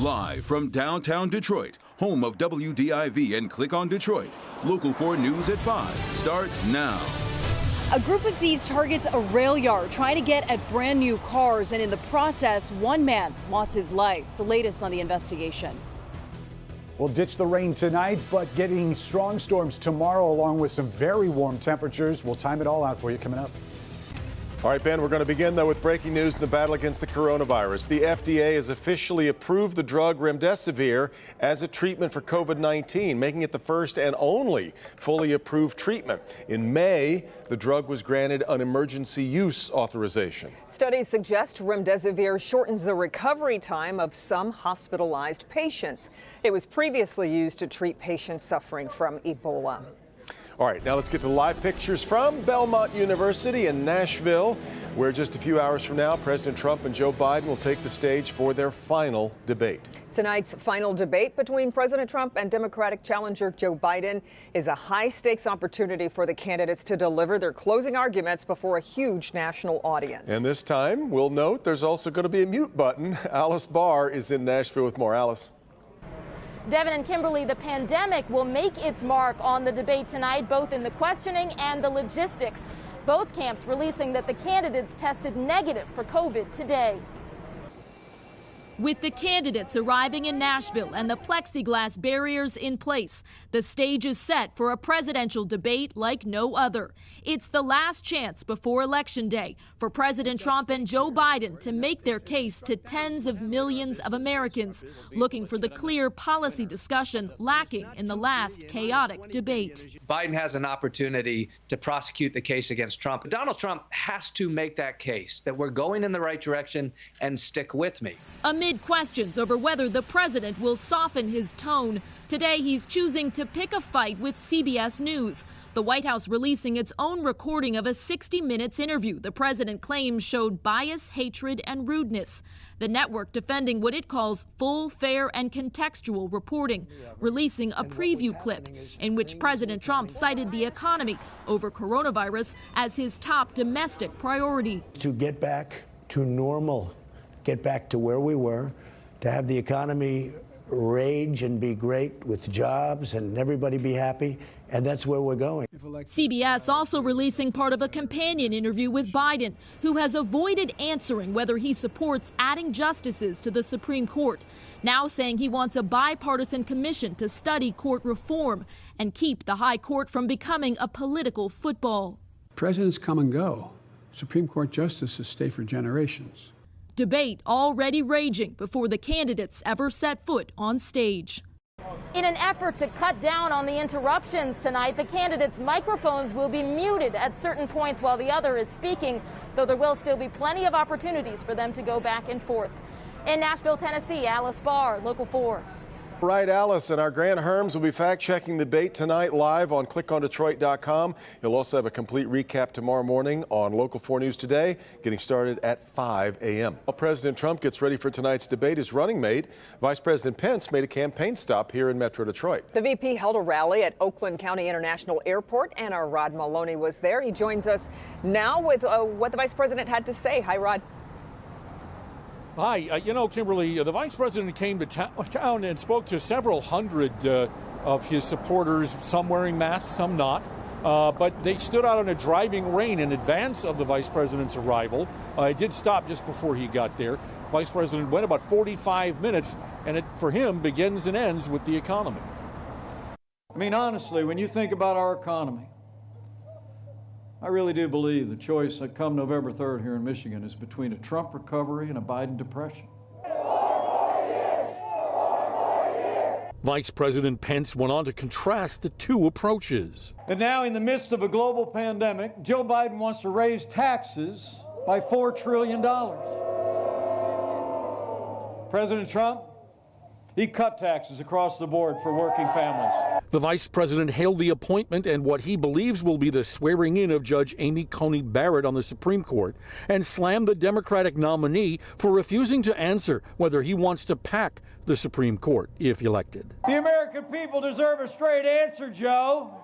Live from downtown Detroit, home of WDIV and Click on Detroit, Local 4 News at 5 starts now. A group of thieves targets a rail yard trying to get at brand new cars, and in the process, one man lost his life. The latest on the investigation. We'll ditch the rain tonight, but getting strong storms tomorrow along with some very warm temperatures. We'll time it all out for you coming up. All right, Ben, we're going to begin, though, with breaking news in the battle against the coronavirus. The FDA has officially approved the drug remdesivir as a treatment for COVID-19, making it the first and only fully approved treatment. In May, the drug was granted an emergency use authorization. Studies suggest remdesivir shortens the recovery time of some hospitalized patients. It was previously used to treat patients suffering from Ebola. All right, now let's get to live pictures from Belmont University in Nashville, where just a few hours from now, President Trump and Joe Biden will take the stage for their final debate. Tonight's final debate between President Trump and Democratic challenger Joe Biden is a high-stakes opportunity for the candidates to deliver their closing arguments before a huge national audience. And this time, we'll note there's also going to be a mute button. Alice Barr is in Nashville with more. Alice. Devin and Kimberly, the pandemic will make its mark on the debate tonight, both in the questioning and the logistics. Both camps releasing that the candidates tested negative for COVID today. With the candidates arriving in Nashville and the plexiglass barriers in place, the stage is set for a presidential debate like no other. It's the last chance before Election Day for President Trump and Joe Biden to make their case to tens of millions of Americans, looking for the clear policy discussion lacking in the last chaotic debate. Biden has an opportunity to prosecute the case against Trump. Donald Trump has to make that case that we're going in the right direction and stick with me. Amid questions over whether the president will soften his tone, today he's choosing to pick a fight with CBS News. The White House releasing its own recording of a 60 Minutes interview the president claims showed bias, hatred, and rudeness. The network defending what it calls full, fair, and contextual reporting, releasing a preview clip in which President Trump cited the economy over coronavirus as his top domestic priority. To get back to normal, get back to where we were, to have the economy rage and be great with jobs and everybody be happy, and that's where we're going. CBS also releasing part of a companion interview with Biden, who has avoided answering whether he supports adding justices to the Supreme Court, now saying he wants a bipartisan commission to study court reform and keep the high court from becoming a political football. Presidents come and go. Supreme Court justices stay for generations. Debate already raging before the candidates ever set foot on stage. In an effort to cut down on the interruptions tonight, the candidates' microphones will be muted at certain points while the other is speaking, though there will still be plenty of opportunities for them to go back and forth. In Nashville, Tennessee, Alice Barr, Local 4. Right, Alice, and our Grant Herms will be fact-checking the debate tonight live on clickondetroit.com. He'll also have a complete recap tomorrow morning on Local 4 News Today, getting started at 5 a.m. While President Trump gets ready for tonight's debate, his running mate, Vice President Pence, made a campaign stop here in Metro Detroit. The VP held a rally at Oakland County International Airport, and our Rod Maloney was there. He joins us now with what the Vice President had to say. Hi, Rod. Hi, Kimberly, the Vice President came to town and spoke to several hundred of his supporters, some wearing masks, some not. But they stood out in a driving rain in advance of the Vice President's arrival. It did stop just before he got there. Vice President went about 45 minutes, and it, for him, begins and ends with the economy. I mean, honestly, when you think about our economy, I really do believe the choice that come November 3rd here in Michigan is between a Trump recovery and a Biden depression. Vice President Pence went on to contrast the two approaches. And now, in the midst of a global pandemic, Joe Biden wants to raise taxes by $4 trillion. President Trump, he cut taxes across the board for working families. The Vice President hailed the appointment and what he believes will be the swearing in of Judge Amy Coney Barrett on the Supreme Court, and slammed the Democratic nominee for refusing to answer whether he wants to pack the Supreme Court if elected. The American people deserve a straight answer, Joe.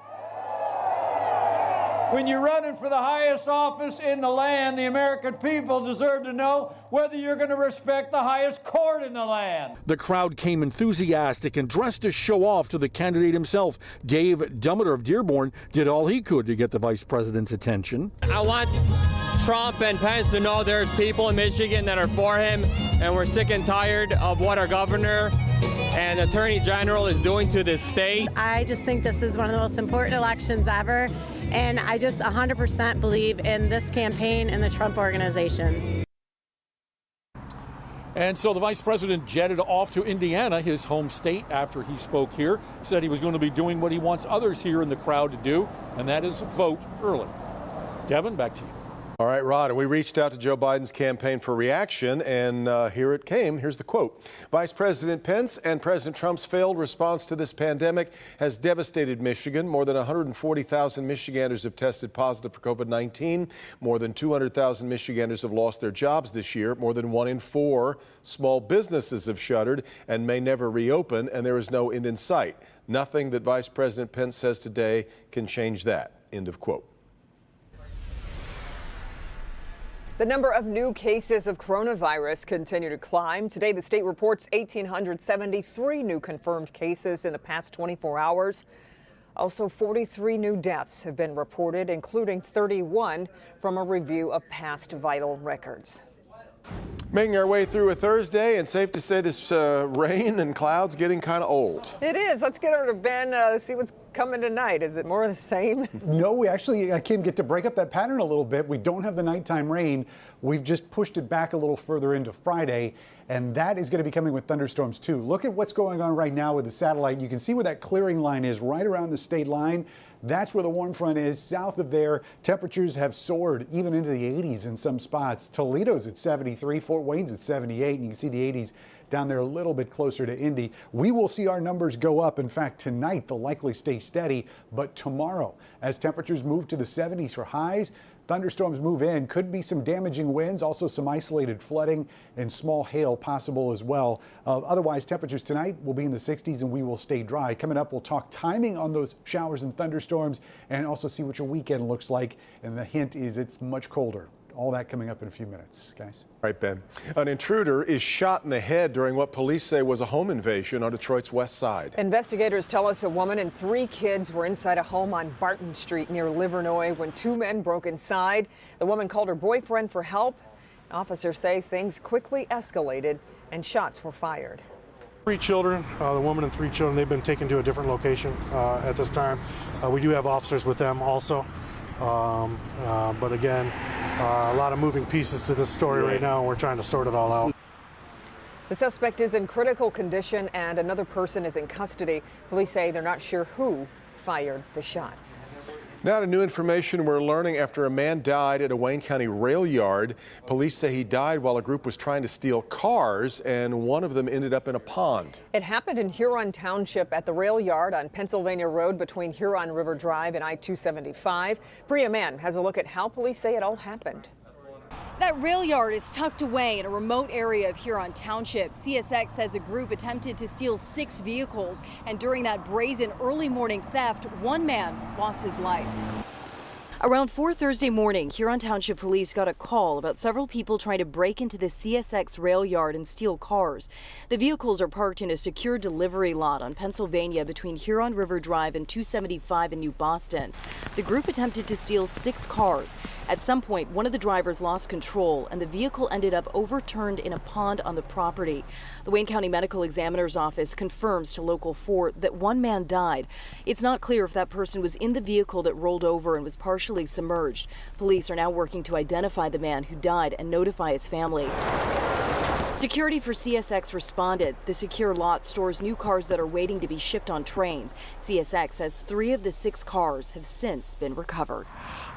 When you're running for the highest office in the land, the American people deserve to know whether you're going to respect the highest court in the land. The crowd came enthusiastic and dressed to show off to the candidate himself. Dave Dummeter of Dearborn did all he could to get the vice president's attention. I want Trump and Pence to know there's people in Michigan that are for him, and we're sick and tired of what our governor and Attorney General is doing to this state. I just think this is one of the most important elections ever, and I just 100% believe in this campaign and the Trump organization. And so the vice president jetted off to Indiana, his home state, after he spoke here. Said he was going to be doing what he wants others here in the crowd to do, and that is vote early. Devin, back to you. All right, Rod, and we reached out to Joe Biden's campaign for reaction, and here it came. Here's the quote. Vice President Pence and President Trump's failed response to this pandemic has devastated Michigan. More than 140,000 Michiganders have tested positive for COVID-19. More than 200,000 Michiganders have lost their jobs this year. More than 1 in 4 small businesses have shuttered and may never reopen, and there is no end in sight. Nothing that Vice President Pence says today can change that. End of quote. The number of new cases of coronavirus continue to climb. Today, the state reports 1,873 new confirmed cases in the past 24 hours. Also, 43 new deaths have been reported, including 31 from a review of past vital records. Making our way through a Thursday, and safe to say this rain and clouds getting kind of old. It is. Let's get over to Ben, see what's coming tonight. Is it more of the same? No, we actually, Kim, get to break up that pattern a little bit. We don't have the nighttime rain. We've just pushed it back a little further into Friday, and that is going to be coming with thunderstorms too. Look at what's going on right now with the satellite. You can see where that clearing line is right around the state line. That's where the warm front is. South of there, temperatures have soared even into the 80s in some spots. Toledo's at 73, Fort Wayne's at 78, and you can see the 80s down there a little bit closer to Indy. We will see our numbers go up. In fact, tonight they'll likely stay steady, but tomorrow, as temperatures move to the 70s for highs, thunderstorms move in. Could be some damaging winds, also some isolated flooding and small hail possible as well. Otherwise, temperatures tonight will be in the 60s and we will stay dry. Coming up, we'll talk timing on those showers and thunderstorms and also see what your weekend looks like. And the hint is it's much colder. All that coming up in a few minutes, guys. All right, Ben. An intruder is shot in the head during what police say was a home invasion on Detroit's west side. Investigators tell us a woman and 3 kids were inside a home on Barton Street near Livernois when 2 men broke inside. The woman called her boyfriend for help. Officers say things quickly escalated and shots were fired. 3 children, the woman and 3 children, they've been taken to a different location at this time. We do have officers with them also. But again, a lot of moving pieces to this story right now, and we're trying to sort it all out. The suspect is in critical condition and another person is in custody. Police say they're not sure who fired the shots. Now to new information we're learning after a man died at a Wayne County rail yard. Police say he died while a group was trying to steal cars, and one of them ended up in a pond. It happened in Huron Township at the rail yard on Pennsylvania Road between Huron River Drive and I-275. Priya Mann has a look at how police say it all happened. That rail yard is tucked away in a remote area of Huron Township. CSX says a group attempted to steal 6 vehicles, and during that brazen early morning theft, 1 man lost his life. Around 4 Thursday morning, Huron Township police got a call about several people trying to break into the CSX rail yard and steal cars. The vehicles are parked in a secure delivery lot on Pennsylvania between Huron River Drive and 275 in New Boston. The group attempted to steal 6 cars. At some point, one of the drivers lost control and the vehicle ended up overturned in a pond on the property. The Wayne County Medical Examiner's Office confirms to Local 4 that 1 man died. It's not clear if that person was in the vehicle that rolled over and was partially submerged. Police are now working to identify the man who died and notify his family. Security for CSX responded. The secure lot stores new cars that are waiting to be shipped on trains. CSX says 3 of the 6 cars have since been recovered.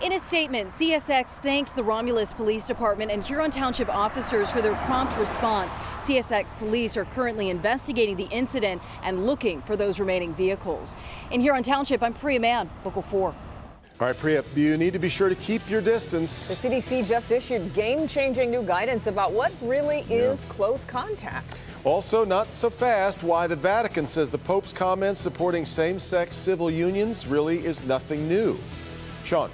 In a statement, CSX thanked the Romulus Police Department and Huron Township officers for their prompt response. CSX police are currently investigating the incident and looking for those remaining vehicles. In Huron Township, I'm Priya Mann, Local 4. All right, Priya, you need to be sure to keep your distance. The CDC just issued game-changing new guidance about what really is close contact. Also, not so fast, why the Vatican says the Pope's comments supporting same-sex civil unions really is nothing new. Sean.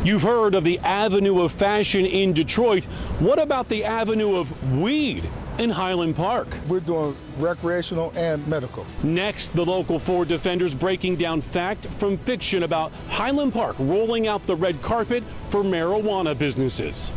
You've heard of the Avenue of Fashion in Detroit. What about the Avenue of Weed in Highland Park? We're doing recreational and medical. Next, the Local 4 defenders breaking down fact from fiction about Highland Park rolling out the red carpet for marijuana businesses.